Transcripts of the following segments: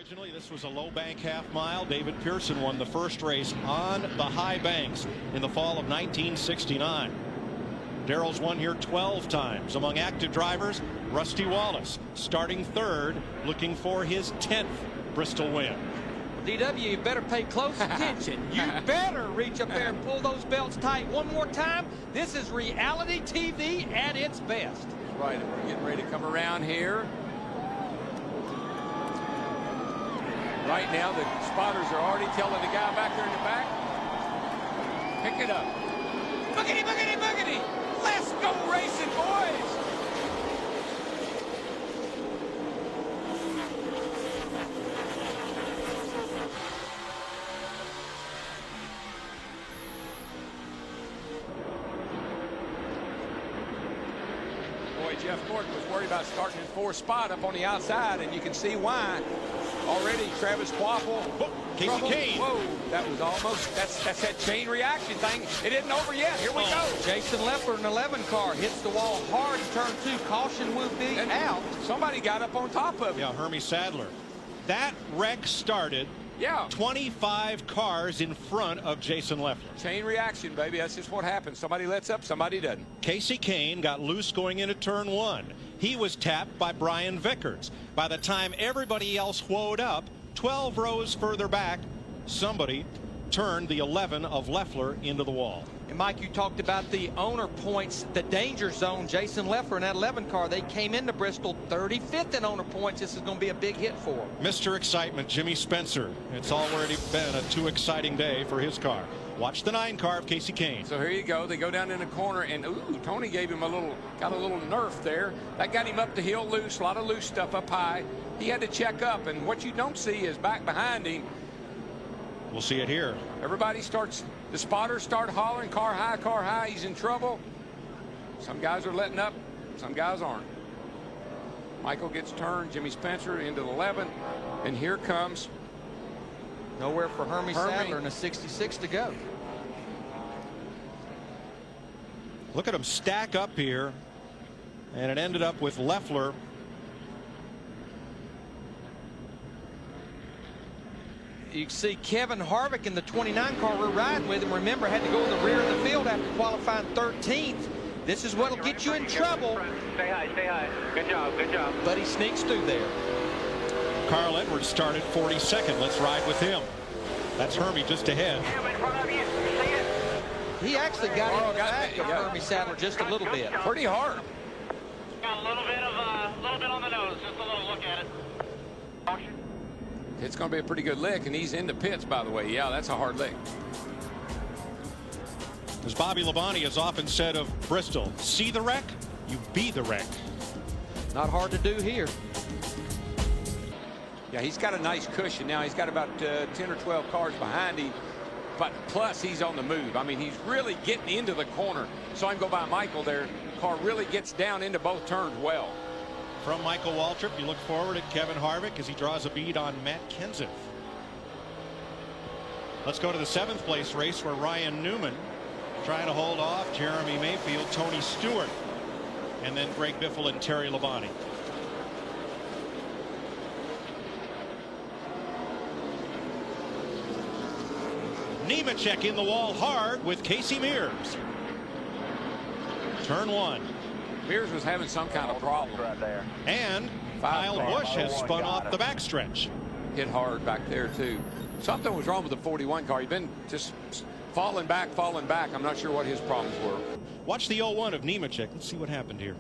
Originally, this was a low bank half mile. David Pearson won the first race on the high banks in the fall of 1969. Darrell's won here 12 times. Among active drivers, Rusty Wallace starting third, looking for his 10th Bristol win. DW, you better pay close attention. You better reach up there and pull those belts tight one more time. This is reality TV at its best. Right, and we're getting ready to come around here. Right now, the spotters are already telling the guy back there in the back, pick it up. Boogity, boogity, boogity. Let's go racing, boys. Boy, Jeff Gordon was worried about starting in fourth spot up on the outside, and you can see why. Already, Travis Quaffle. Casey Kane. Whoa, that was almost, that's that chain reaction thing. It isn't over yet. Here we go. Jason Leffler, an 11 car, hits the wall hard in turn 2. Caution will be out. Somebody got up on top of it. Yeah, Hermie Sadler. That wreck started 25 cars in front of Jason Leffler. Chain reaction, baby. That's just what happens. Somebody lets up, somebody doesn't. Casey Kane got loose going into turn 1. He was tapped by Brian Vickers. By the time everybody else whoed up, 12 rows further back, somebody turned the 11 of Leffler into the wall. And Mike, you talked about the owner points, the danger zone. Jason Leffler in that 11 car, they came into Bristol 35th in owner points. This is going to be a big hit for him. Mr. Excitement, Jimmy Spencer. It's already been a too exciting day for his car. Watch the 9 car of Casey Kane. So here you go. They go down in the corner, and ooh, Tony gave him got a little nerf there. That got him up the hill loose, a lot of loose stuff up high. He had to check up, and what you don't see is back behind him. We'll see it here. Everybody starts, the spotters start hollering, car high, he's in trouble. Some guys are letting up, some guys aren't. Michael gets turned, Jimmy Spencer into the 11, and here comes nowhere for Hermie Sadler and a 66 to go. Look at him stack up here, and it ended up with Leffler. You see Kevin Harvick in the 29 car we're riding with him. Remember, had to go in the rear of the field after qualifying 13th. This is what'll get you in trouble. Stay high, stay high. Good job, good job. But he sneaks through there. Carl Edwards started 42nd. Let's ride with him. That's Hermie just ahead. In front of you. See it? He actually got in the back of Hermie Sadler just a little bit. pretty hard. Got a little bit on the nose. Just a little look at it. Caution. It's going to be a pretty good lick, and he's in the pits, by the way. Yeah, that's a hard lick. As Bobby Labonte has often said of Bristol, see the wreck, you be the wreck. Not hard to do here. Yeah, he's got a nice cushion now. He's got about 10 or 12 cars behind him, but plus he's on the move. I mean, he's really getting into the corner. Saw him go by Michael there. Car really gets down into both turns well. From Michael Waltrip, you look forward at Kevin Harvick as he draws a bead on Matt Kenseth. Let's go to the 7th place race where Ryan Newman trying to hold off Jeremy Mayfield, Tony Stewart, and then Greg Biffle and Terry Labonte. Nemechek in the wall hard with Casey Mears. Turn 1. Mears was having some kind of problem. Right there. And Kyle Busch has spun off the backstretch. Hit hard back there, too. Something was wrong with the 41 car. He'd been just falling back. I'm not sure what his problems were. Watch the 01 of Nemechek. Let's see what happened here.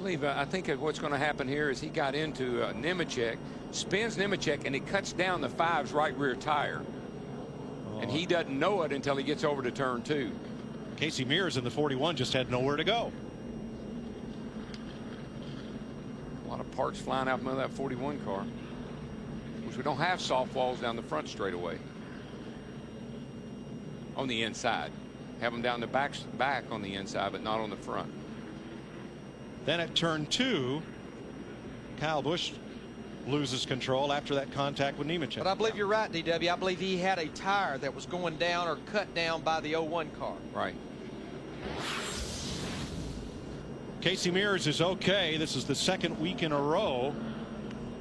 I think what's going to happen here is he got into Nemechek, spins Nemechek, and he cuts down the 5's right rear tire. And he doesn't know it until he gets over to turn 2. Casey Mears in the 41 just had nowhere to go. A lot of parts flying out from that 41 car, which we don't have soft walls down the front straightaway. On the inside, have them down the back on the inside, but not on the front. Then at turn 2, Kyle Busch loses control after that contact with Nemechek. But I believe you're right, DW. I believe he had a tire that was going down or cut down by the 01 car. Right. Casey Mears is okay. This is the 2nd week in a row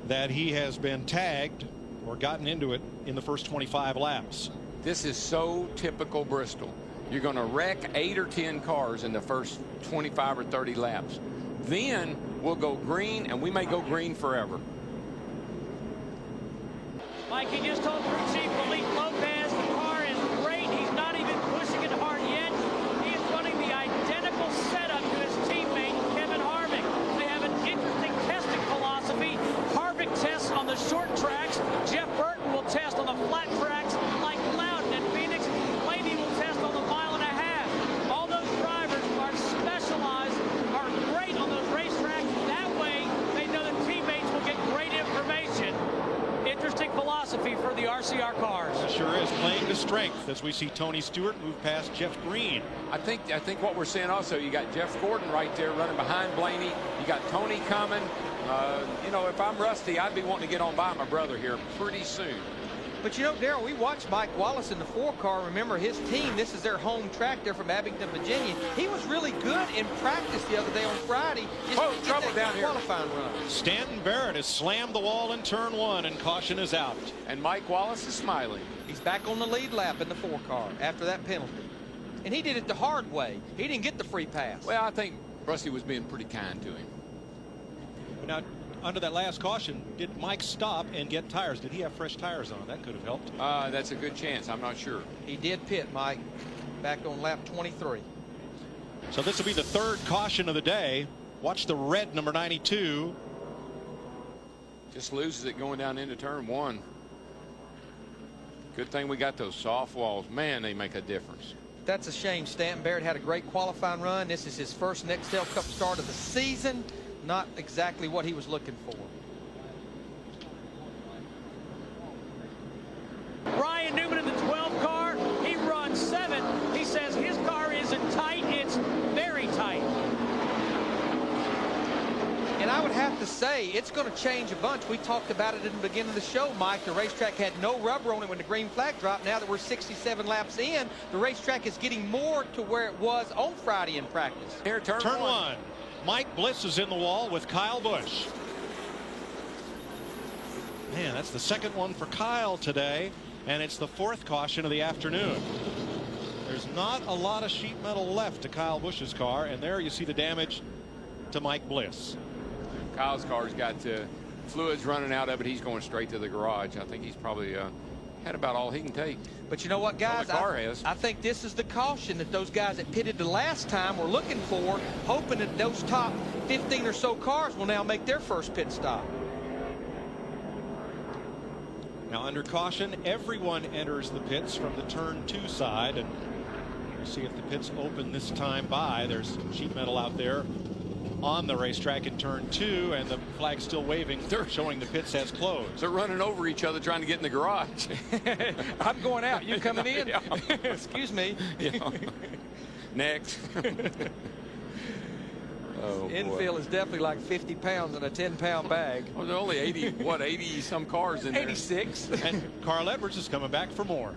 that he has been tagged or gotten into it in the first 25 laps. This is so typical Bristol. You're going to wreck 8 or 10 cars in the first 25 or 30 laps. Then we'll go green, and we may go green forever. Mike, he just told crew chief Felipe Lopez the car is great. He's not even pushing it hard yet. He is running the identical setup to his teammate Kevin Harvick. They have an interesting testing philosophy. Harvick tests on the short tracks. Jeff Burton will test on the flat tracks like Loudon and Phoenix. Blaney will test on the 1.5 miles. All those drivers are specialized, are great on those racetracks. That way, they know that teammates will get great information. Interesting philosophy for the RCR cars. It sure is, playing to strength as we see Tony Stewart move past Jeff Green. I think what we're seeing also, you got Jeff Gordon right there running behind Blaney. You got Tony coming. You know, if I'm Rusty, I'd be wanting to get on by my brother here pretty soon. But you know, Darrell, we watched Mike Wallace in the 4 car. Remember, his team, this is their home track. They're from Abingdon, Virginia. He was really good in practice the other day on Friday. Oh, trouble down here. Qualifying run. Stanton Barrett has slammed the wall in turn 1, and caution is out. And Mike Wallace is smiling. He's back on the lead lap in the 4 car after that penalty. And he did it the hard way. He didn't get the free pass. Well, I think Rusty was being pretty kind to him. Now, under that last caution, did Mike stop and get tires? Did he have fresh tires on? That could have helped. That's a good chance. I'm not sure. He did pit, Mike, back on lap 23. So this will be the 3rd caution of the day. Watch the red number 92. Just loses it going down into turn 1. Good thing we got those soft walls. Man, they make a difference. That's a shame. Stanton Barrett had a great qualifying run. This is his first Nextel Cup start of the season. Not exactly what he was looking for. Ryan Newman in the 12 car. He runs 7. He says his car isn't tight. It's very tight. And I would have to say, it's going to change a bunch. We talked about it in the beginning of the show, Mike. The racetrack had no rubber on it when the green flag dropped. Now that we're 67 laps in, the racetrack is getting more to where it was on Friday in practice. Here, turn 1. Mike Bliss is in the wall with Kyle Busch. Man, that's the 2nd one for Kyle today, and it's the 4th caution of the afternoon. There's not a lot of sheet metal left to Kyle Busch's car, and there you see the damage to Mike Bliss. Kyle's car's got fluids running out of it. He's going straight to the garage. I think he's probably had about all he can take. But you know what, guys? I think this is the caution that those guys that pitted the last time were looking for, hoping that those top 15 or so cars will now make their first pit stop. Now under caution, everyone enters the pits from the turn 2 side, and we'll see if the pits open this time by. There's sheet metal out there on the racetrack in turn 2, and the flag's still waving. They're showing the pits has closed. They're running over each other trying to get in the garage. I'm going out. You coming in? Yeah. Excuse me. Yeah. Next. Oh, infield is definitely like 50 pounds in a 10-pound bag. Well, there are only 80 some cars in there. 86. And Carl Edwards is coming back for more.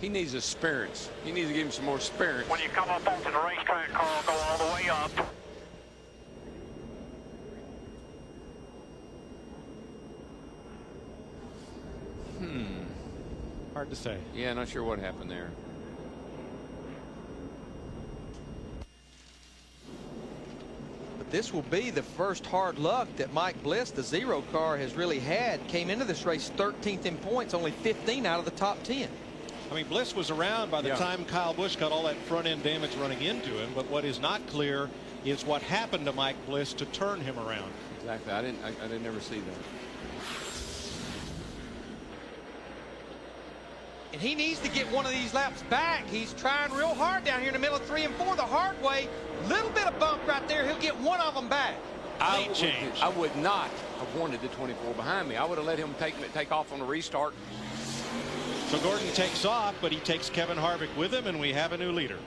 He needs experience. He needs to give him some more experience. When you come up onto the racetrack, Carl, go all the way up. Hard to say. Yeah, not sure what happened there. But this will be the first hard luck that Mike Bliss, the 0 car, has really had. Came into this race 13th in points, only 15 out of the top 10. I mean, Bliss was around by the time Kyle Busch got all that front end damage running into him, but what is not clear is what happened to Mike Bliss to turn him around. Exactly. I didn't ever see that. And he needs to get one of these laps back. He's trying real hard down here in the middle of 3 and 4 the hard way. Little bit of bump right there. He'll get one of them back. I would not have wanted the 24 behind me. I would have let him take off on the restart. So Gordon takes off, but he takes Kevin Harvick with him, and we have a new leader.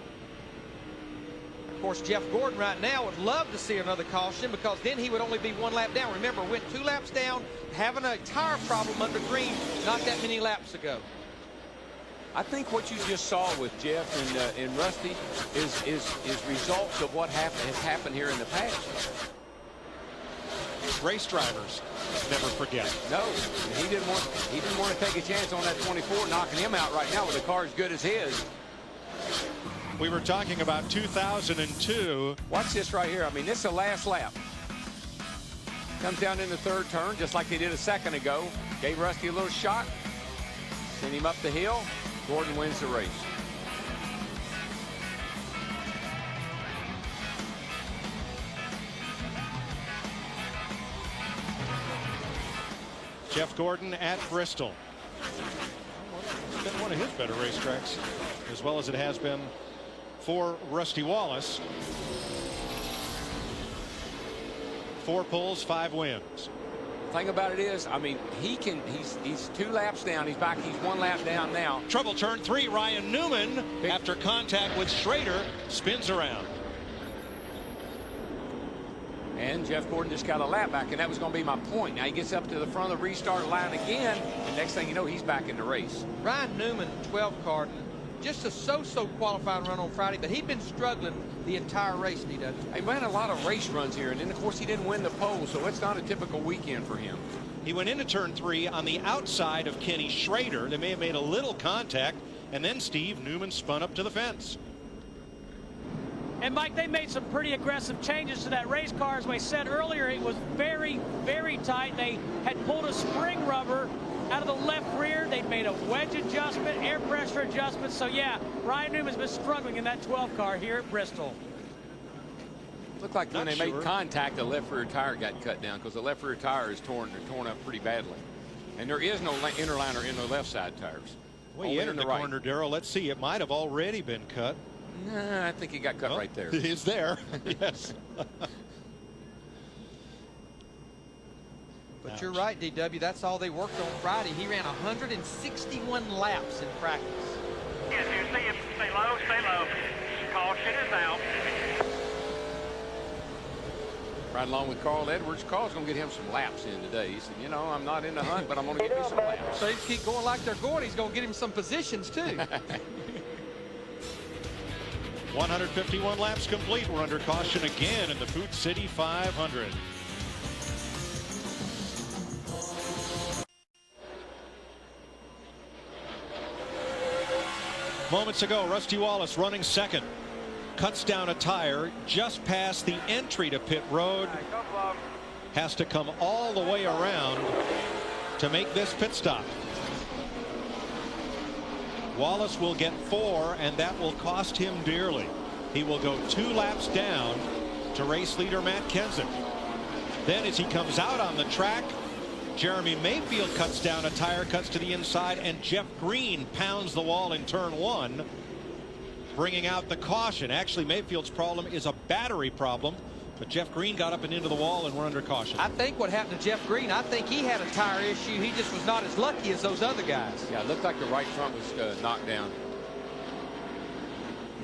Of course, Jeff Gordon right now would love to see another caution, because then he would only be 1 lap down. Remember, went 2 laps down, having a tire problem under green not that many laps ago. I think what you just saw with Jeff and Rusty is results of what has happened here in the past. race drivers never forget. No, he didn't want to take a chance on that 24, knocking him out right now with a car as good as his. We were talking about 2002. Watch this right here. I mean, this is the last lap. Comes down in the third turn, just like they did a second ago. Gave Rusty a little shot. Sent him up the hill. Gordon wins the race. Jeff Gordon at Bristol. It's been one of his better racetracks, as well as it has been for Rusty Wallace. 4 pulls, 5 wins. Thing about it is, I mean, he's 2 laps down. He's back. He's 1 lap down now. Trouble turn 3. Ryan Newman, after contact with Schrader, spins around. And Jeff Gordon just got a lap back, and that was going to be my point. Now he gets up to the front of the restart line again, and next thing you know, he's back in the race. Ryan Newman, 12 car, just a so-so qualifying run on Friday, but he'd been struggling the entire race, DW. He ran a lot of race runs here, and then, of course, he didn't win the pole, so it's not a typical weekend for him. He went into turn 3 on the outside of Kenny Schrader. They may have made a little contact, and then Steve Newman spun up to the fence. And Mike, they made some pretty aggressive changes to that race car. As we said earlier, it was very, very tight. They had pulled a spring rubber out of the left rear. They'd made a wedge adjustment, air pressure adjustment. So yeah, Ryan Newman's been struggling in that 12 car here at Bristol. Looked like when they made contact, the left rear tire got cut down, because the left rear tire is torn up pretty badly. And there is no inner liner in the left side tires. Well, he entered the corner, Darrell. Let's see. It might have already been cut. Nah, I think he got cut right there. It's there. Yes. But you're right, DW. That's all they worked on Friday. He ran 161 laps in practice. Yes, you see him. Stay low, stay low. Caution is out. Right along with Carl Edwards. Carl's going to get him some laps in today. He said, you know, I'm not in the hunt, but I'm going to get me some laps. So he keep going like they're going. He's going to get him some positions, too. 151 laps complete. We're under caution again in the Food City 500. Moments ago, Rusty Wallace running second. Cuts down a tire just past the entry to pit road. Has to come all the way around to make this pit stop. Wallace will get 4, and that will cost him dearly. He will go 2 laps down to race leader Matt Kenseth. Then as he comes out on the track, Jeremy Mayfield cuts down a tire, cuts to the inside, and Jeff Green pounds the wall in turn 1, bringing out the caution. Actually, Mayfield's problem is a battery problem, but Jeff Green got up and into the wall, and we're under caution. I think what happened to Jeff Green, I think he had a tire issue. He just was not as lucky as those other guys. Yeah, it looked like the right front was knocked down.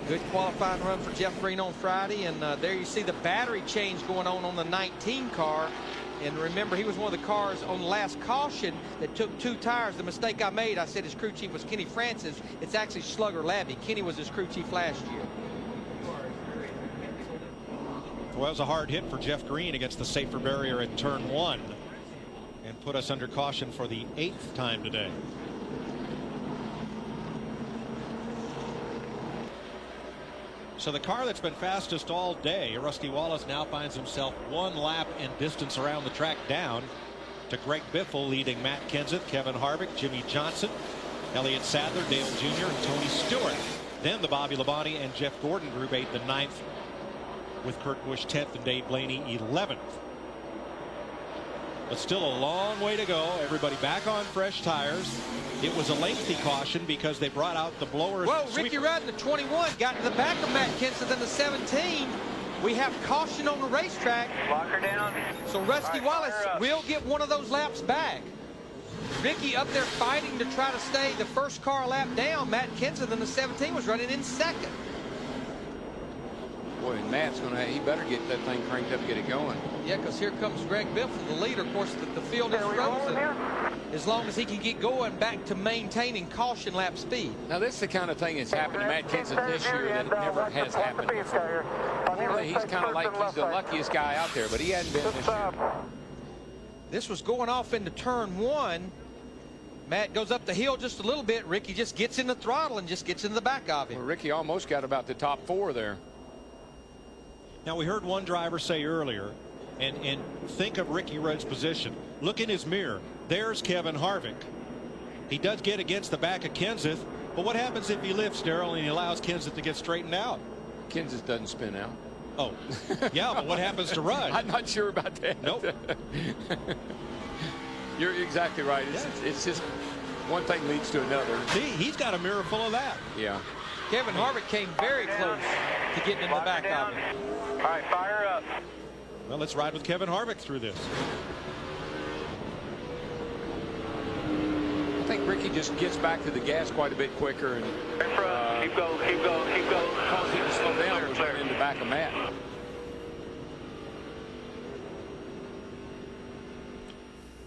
Good qualifying run for Jeff Green on Friday, and there you see the battery change going on the 19 car. And remember, he was one of the cars on the last caution that took 2 tires. The mistake I made, I said his crew chief was Kenny Francis. It's actually Slugger Labby. Kenny was his crew chief last year. Well, it was a hard hit for Jeff Green against the safer barrier in turn 1, and put us under caution for the 8th time today. So the car that's been fastest all day, Rusty Wallace, now finds himself 1 lap and distance around the track, down to Greg Biffle, leading Matt Kenseth, Kevin Harvick, Jimmy Johnson, Elliott Sadler, Dale Jr., and Tony Stewart. Then the Bobby Labonte and Jeff Gordon group 8th and 9th, with Kurt Busch 10th and Dave Blaney 11th. But still a long way to go. Everybody back on fresh tires. It was a lengthy caution because they brought out the blowers. Well, Ricky Rudd in the 21 got to the back of Matt Kenseth in the 17. We have caution on the racetrack. Lock her down. So Rusty Wallace will get one of those laps back. Ricky up there fighting to try to stay the first car lap down. Matt Kenseth in the 17 was running in second. Boy, and Matt's going to, he better get that thing cranked up, get it going. Yeah, because here comes Greg Biffle, the leader. Of course, the field is frozen. As long as he can get going back to maintaining caution lap speed. Now, this is the kind of thing that's happened to Matt Kenseth this year that it never has happened before. Normally, he's kind of like he's the luckiest guy out there, but he hadn't been this year. This was going off into turn 1. Matt goes up the hill just a little bit. Ricky just gets in the throttle and just gets in the back of him. Well, Ricky almost got about the top 4 there. Now, we heard one driver say earlier, and think of Ricky Rudd's position. Look in his mirror. There's Kevin Harvick. He does get against the back of Kenseth, but what happens if he lifts, Darrell, and he allows Kenseth to get straightened out? Kenseth doesn't spin out. Oh, yeah, but what happens to Rudd? I'm not sure about that. Nope. You're exactly right. It's just one thing leads to another. See, he's got a mirror full of that. Yeah. Kevin Harvick came very close to getting in the back of him. All right, fire up. Well, let's ride with Kevin Harvick through this. I think Ricky just gets back to the gas quite a bit quicker and Keep going, keep going, keep going. cause him to slow down was in the back of Matt.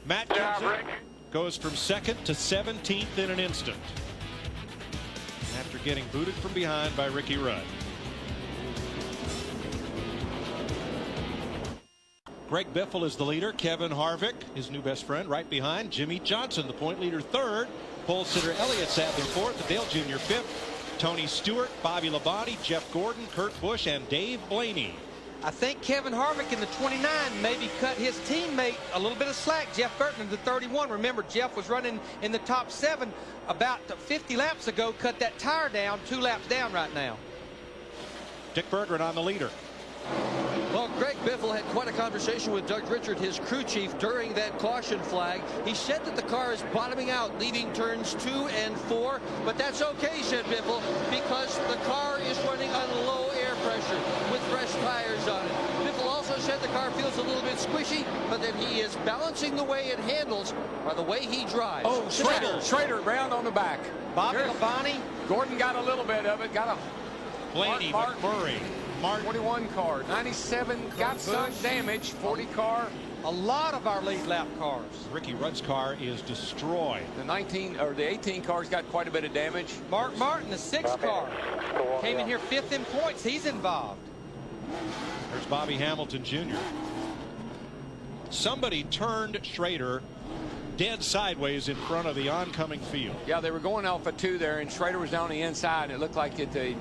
Matt Kenseth goes from 2nd to 17th in an instant after getting booted from behind by Ricky Rudd. Greg Biffle is the leader. Kevin Harvick, his new best friend, right behind. Jimmy Johnson, the point leader, 3rd. Pole sitter Elliott Sadler 4th. Dale Jr. 5th. Tony Stewart, Bobby Labonte, Jeff Gordon, Kurt Busch, and Dave Blaney. I think Kevin Harvick in the 29 maybe cut his teammate a little bit of slack. Jeff Burton in the 31. Remember, Jeff was running in the top 7 about 50 laps ago. Cut that tire down, 2 laps down right now. Dick Berggren on the leader. Well, Greg Biffle had quite a conversation with Doug Richard, his crew chief, during that caution flag. He said that the car is bottoming out, leaving turns 2 and 4. But that's okay, said Biffle, because the car is running on low air pressure with fresh tires on it. Biffle also said the car feels a little bit squishy, but that he is balancing the way it handles by the way he drives. Oh, Schrader round on the back. Bobby Labonte. Gordon got a little bit of it. Got a Blaney, McMurray, Martin. 41 car, 97 got some damage, 40 car. A lot of our lead lap cars. Ricky Rudd's car is destroyed. The 18 cars got quite a bit of damage. Mark Martin, the 6th car, came in here 5th in points. He's involved. There's Bobby Hamilton Jr. Somebody turned Schrader dead sideways in front of the oncoming field. Yeah, they were going Alpha 2 there, and Schrader was down the inside. It looked like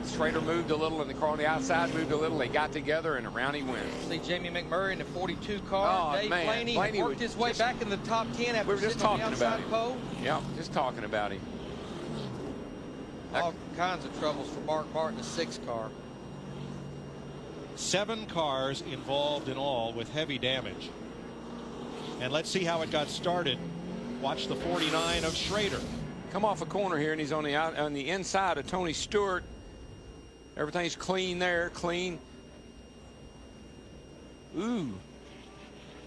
Schrader moved a little, and the car on the outside moved a little. They got together, and around he went. See Jamie McMurray in the 42 car. Oh, Dave man. Blaney worked his way back in the top 10 after We were just sitting on the talking outside about him. pole. Yeah, just talking about him. All kinds of troubles for Mark Martin, the 6th car. 7 cars involved in all with heavy damage. And let's see how it got started. Watch the 49 of Schrader. Come off a corner here, and he's on the inside of Tony Stewart. Everything's clean there, clean. Ooh.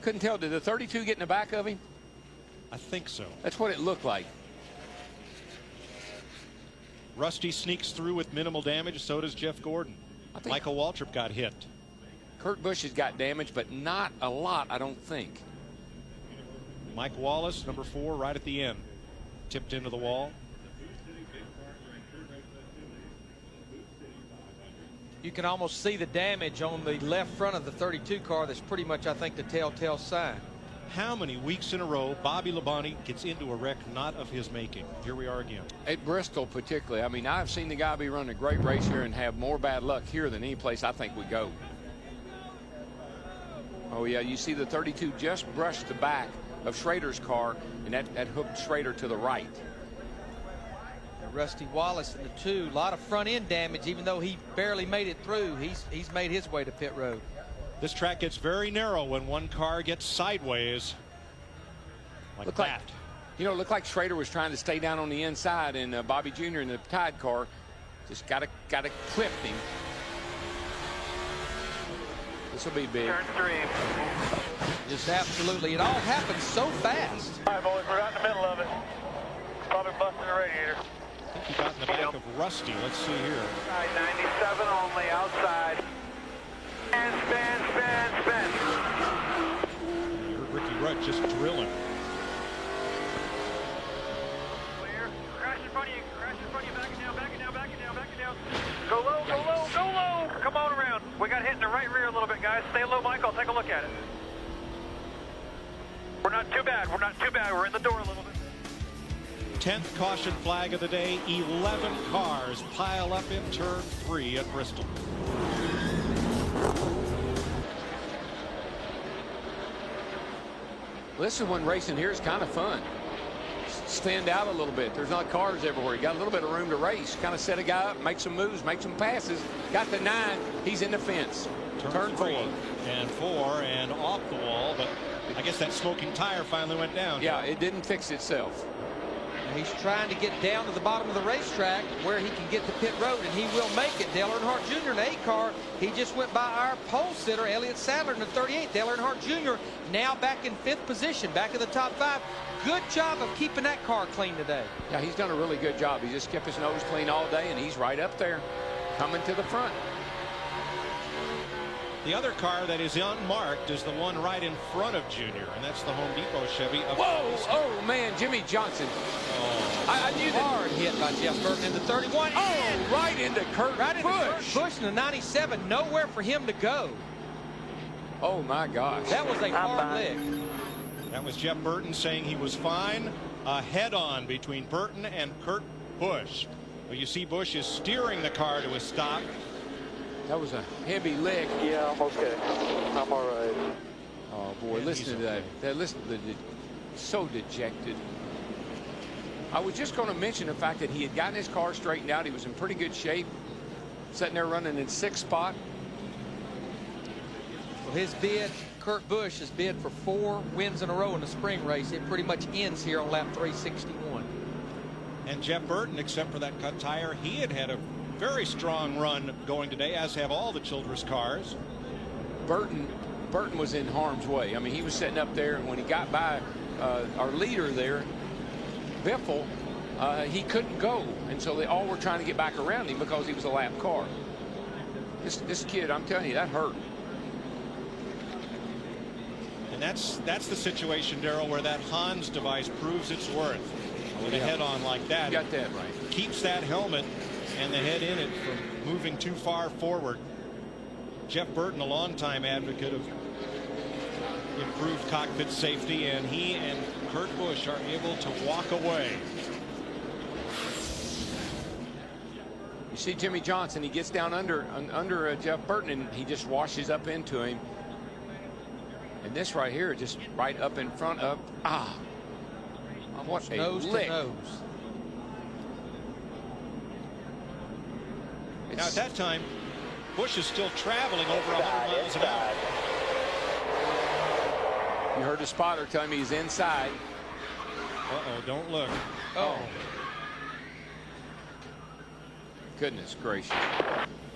Couldn't tell. Did the 32 get in the back of him? I think so. That's what it looked like. Rusty sneaks through with minimal damage. So does Jeff Gordon. Michael Waltrip got hit. Kurt Busch has got damage, but not a lot, I don't think. Mike Wallace, number 4, right at the end. Tipped into the wall. You can almost see the damage on the left front of the 32 car. That's pretty much, I think, the telltale sign. How many weeks in a row Bobby Labonte gets into a wreck not of his making? Here we are again. At Bristol particularly. I mean, I've seen the guy be running a great race here and have more bad luck here than any place I think we go. Oh, yeah, you see the 32 just brushed the back of Schrader's car, and that hooked Schrader to the right. And Rusty Wallace in the 2, a lot of front end damage, even though he barely made it through. He's made his way to pit road. This track gets very narrow when one car gets sideways like that. You know, it looked like Schrader was trying to stay down on the inside, and Bobby Jr. in the Tide car just got to clip him. This will be big. Turn 3. Just absolutely. It all happened so fast. All right, boys, we're right in the middle of it. Probably busting the radiator. I think he got in the back of Rusty. Let's see here. Right, 97 only, outside. Spin. You heard Ricky Rudd just drilling. Clear. Crash in front of you. Backing down. Go low. Come on around. We got hit in the right rear a little bit, guys. Stay low, Mike. I'll take a look at it. We're not too bad. We're not too bad. We're in the door a little bit. 10th caution flag of the day. 11 cars pile up in turn 3 at Bristol. This is when racing here is kind of fun. Stand out a little bit. There's not cars everywhere. You got a little bit of room to race. Kind of set a guy up, make some moves, make some passes. Got the 9. He's in the fence. Turn 3 and 4 and off the wall, but I guess that smoking tire finally went down. Yeah, it didn't fix itself. He's trying to get down to the bottom of the racetrack where he can get to pit road, and he will make it. Dale Earnhardt Jr. in the 8 car. He just went by our pole sitter, Elliott Sadler, in the 38. Dale Earnhardt Jr. now back in 5th position, back in the top 5. Good job of keeping that car clean today. Yeah, he's done a really good job. He just kept his nose clean all day, and he's right up there, coming to the front. The other car that is unmarked is the one right in front of Junior, and that's the Home Depot Chevy. Whoa! Oh, man, Jimmy Johnson. Oh. I knew that. Hard hit by Jeff Burton in the 31. Oh, right into Kurt right into Kurt Busch. Busch in the 97. Nowhere for him to go. Oh, my gosh. That was a hard lick. That was Jeff Burton saying he was fine. A head-on between Burton and Kurt Busch. Well, you see Busch is steering the car to a stop. That was a heavy lick. Yeah, I'm okay. I'm all right. Oh, boy, Yeah, listen to that. Listen to the so dejected. I was just going to mention the fact that he had gotten his car straightened out. He was in pretty good shape. Sitting there running in 6th spot. Well, his bid, Kurt Busch, has bid for 4 wins in a row in the spring race. It pretty much ends here on lap 361. And Jeff Burton, except for that cut tire, he had a very strong run going today, as have all the Childress cars. Burton was in harm's way. I mean, he was sitting up there, and when he got by our leader there, Biffle, he couldn't go, and so they all were trying to get back around him because he was a lap car. This kid, I'm telling you, that hurt. And that's the situation, Darrell, where that Hans device proves its worth. With a head-on like that, You got that right. Keeps that helmet and the head in it from moving too far forward. Jeff Burton, a longtime advocate of improved cockpit safety, and he and Kurt Busch are able to walk away. You see Jimmy Johnson, he gets down under Jeff Burton, and he just washes up into him. And this right here, just right up in front of, what a Nose lick. to nose. Now at that time, Busch is still traveling over 100 miles an hour. You heard the spotter tell me he's inside. Uh-oh, don't look. Oh. Goodness gracious.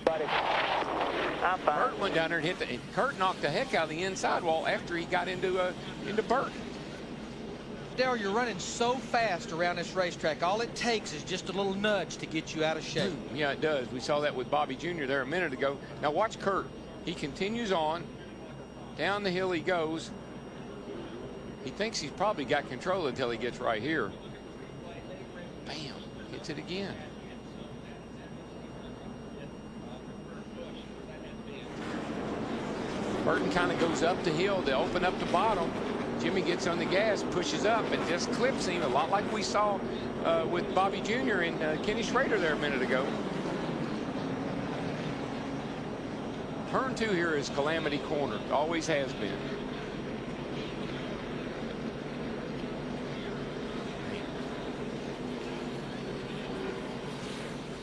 Buddy, I'm fine. Kurt went down there and hit the. Kurt knocked the heck out of the inside wall after he got into Burton. Darrell, you're running so fast around this racetrack. All it takes is just a little nudge to get you out of shape. Yeah, it does. We saw that with Bobby Jr. there a minute ago. Now watch Kurt. He continues on. Down the hill he goes. He thinks he's probably got control until he gets right here. Bam. Hits it again. Burton kind of goes up the hill. They open up the bottom. Jimmy gets on the gas, pushes up, and just clips him, a lot like we saw with Bobby Jr. and Kenny Schrader there a minute ago. Turn 2 here is Calamity Corner. Always has been.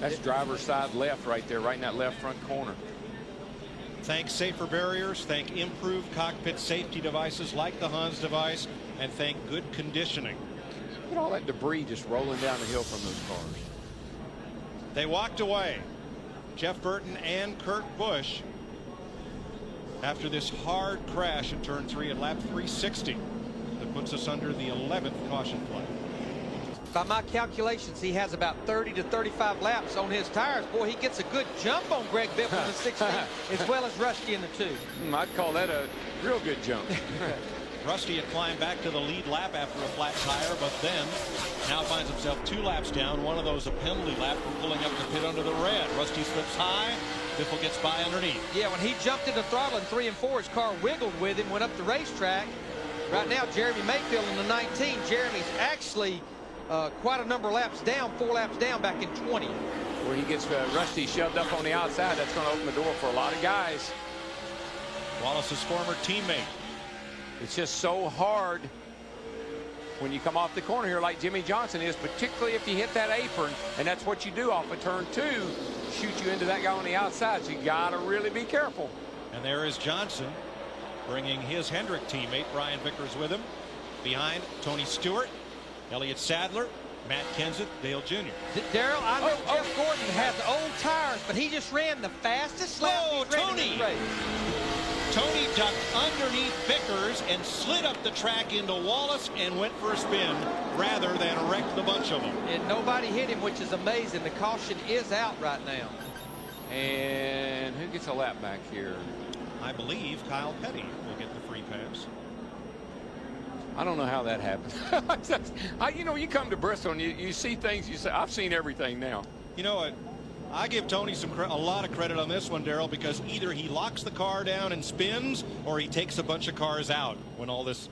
That's driver's side left right there, right in that left front corner. Thank safer barriers, thank improved cockpit safety devices like the Hans device, and thank good conditioning. Look at all that debris just rolling down the hill from those cars. They walked away, Jeff Burton and Kurt Busch, after this hard crash in turn 3 at lap 360 that puts us under the 11th caution flag. By my calculations, he has about 30 to 35 laps on his tires. Boy, he gets a good jump on Greg Biffle in the 16, as well as Rusty in the 2. I'd call that a real good jump. Rusty had climbed back to the lead lap after a flat tire, but then now finds himself 2 laps down. One of those a penalty lap for pulling up the pit under the red. Rusty slips high. Biffle gets by underneath. Yeah, when he jumped into throttle in 3 and 4, his car wiggled with him, went up the racetrack. Right now, Jeremy Mayfield in the 19. Jeremy's actually quite a number of laps down, 4 laps down back in 20. Where he gets Rusty shoved up on the outside, that's going to open the door for a lot of guys. Wallace's former teammate. It's just so hard when you come off the corner here like Jimmy Johnson is, particularly if you hit that apron, and that's what you do off of turn 2, shoot you into that guy on the outside, so you got to really be careful. And there is Johnson bringing his Hendrick teammate Brian Vickers with him. Behind Tony Stewart, Elliott Sadler, Matt Kenseth, Dale Jr. Darrell, I know Jeff Gordon has old tires, but he just ran the fastest lap he's ran in this race. Tony ducked underneath Vickers and slid up the track into Wallace and went for a spin rather than wreck the bunch of them. And nobody hit him, which is amazing. The caution is out right now. And who gets a lap back here? I believe Kyle Petty will get the free pass. I don't know how that happened. You know, you come to Bristol and you see things, you say, I've seen everything now. You know what? I give Tony a lot of credit on this one, Darrell, because either he locks the car down and spins or he takes a bunch of cars out when all this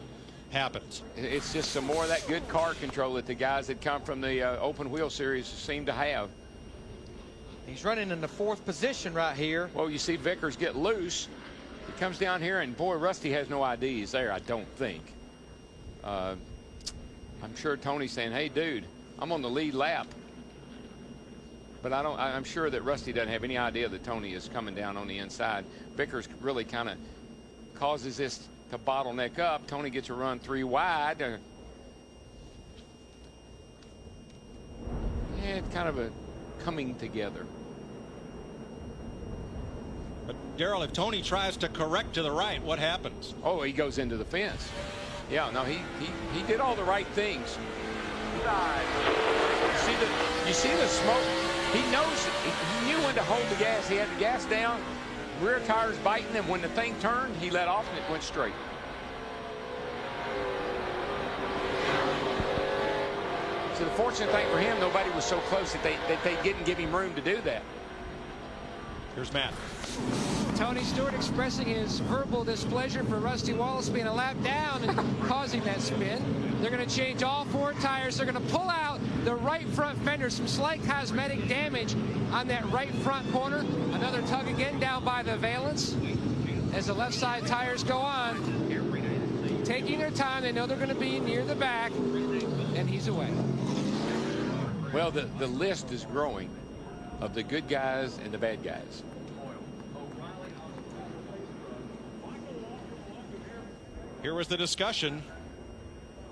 happens. It's just some more of that good car control that the guys that come from the open wheel series seem to have. He's running in the 4th position right here. Well, you see Vickers get loose. He comes down here, and boy, Rusty has no idea he's there, I don't think. I'm sure Tony's saying, hey, dude, I'm on the lead lap. But I'm sure that Rusty doesn't have any idea that Tony is coming down on the inside. Vickers really kind of causes this to bottleneck up. Tony gets a run 3 wide. Yeah, it's kind of a coming together. But Darrell, if Tony tries to correct to the right, what happens? Oh, he goes into the fence. Yeah, no, he did all the right things. You see the smoke. He knows, he knew when to hold the gas. He had the gas down, rear tires biting, and when the thing turned, he let off and it went straight. So the fortunate thing for him, nobody was so close that they didn't give him room to do that. Here's Matt. Tony Stewart expressing his verbal displeasure for Rusty Wallace being a lap down and causing that spin. They're going to change all 4 tires. They're going to pull out the right front fender. Some slight cosmetic damage on that right front corner. Another tug again down by the valence as the left side tires go on. Taking their time. They know they're going to be near the back, and he's away. Well, the list is growing of the good guys and the bad guys. Here was the discussion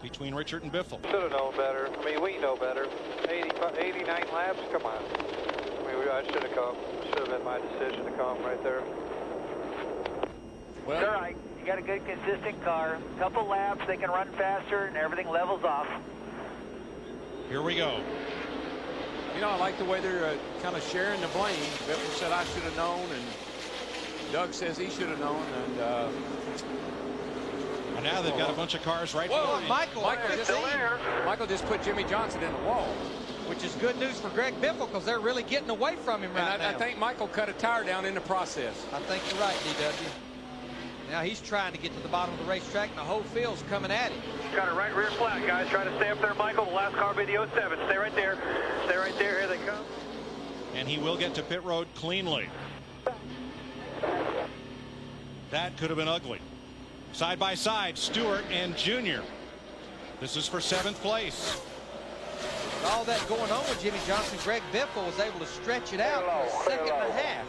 between Richard and Biffle. Should have known better. I mean, we know better. 89 laps, come on. I mean, I should have come. Should have been my decision to come right there. Well, It's all right. You got a good, consistent car. Couple laps, they can run faster, and everything levels off. Here we go. you know, I like the way they're kind of sharing the blame. Biffle said I should have known, and Doug says he should have known, and now they've got a bunch of cars right behind. Michael just put Jimmy Johnson in the wall. Which is good news for Greg Biffle because they're really getting away from him right now. I think Michael cut a tire down in the process. I think you're right, DW. Now he's trying to get to the bottom of the racetrack, and the whole field's coming at him. Got a right rear flat, guys. Try to stay up there, Michael. The last car will be the 07. Stay right there. Stay right there. Here they come. And he will get to pit road cleanly. That could have been ugly. Side by side, Stewart and Junior. This is for 7th place. With all that going on with Jimmy Johnson, Greg Biffle was able to stretch it out for a second and a half,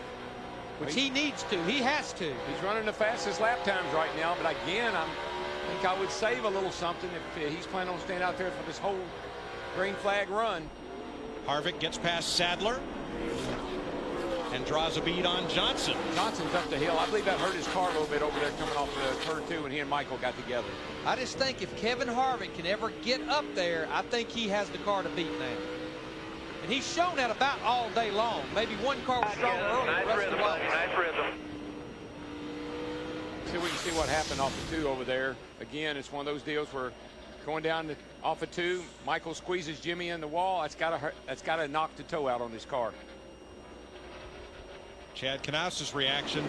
which he needs to. He has to. He's running the fastest lap times right now, but again, I think I would save a little something if he's planning on staying out there for this whole green flag run. Harvick gets past Sadler and draws a bead on Johnson. Johnson's up the hill. I believe that hurt his car a little bit over there coming off the turn 2 when he and Michael got together. I just think if Kevin Harvick can ever get up there, I think he has the car to beat now. And he's shown that about all day long. Maybe one car was stronger early. Nice rhythm, buddy. Nice rhythm. See, we can see what happened off the 2 over there. Again, it's one of those deals where going down off of 2, Michael squeezes Jimmy in the wall. That's got to knock the toe out on his car. Chad Knaus's reaction.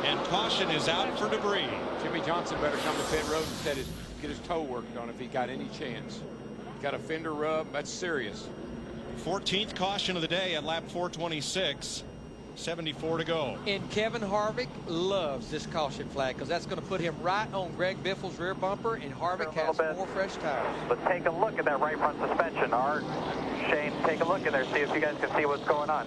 And caution is out for debris. Jimmy Johnson better come to pit road and get his toe worked on if he got any chance. Got a fender rub. That's serious. 14th caution of the day at lap 426. 74 to go. And Kevin Harvick loves this caution flag because that's going to put him right on Greg Biffle's rear bumper, and Harvick has more fresh tires. Let's take a look at that right front suspension. Art, Shane, take a look in there, see if you guys can see what's going on.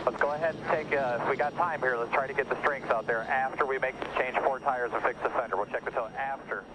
Let's go ahead and take, if we got time here, let's try to get the strings out there after we change 4 tires and fix the fender. We'll check this out after.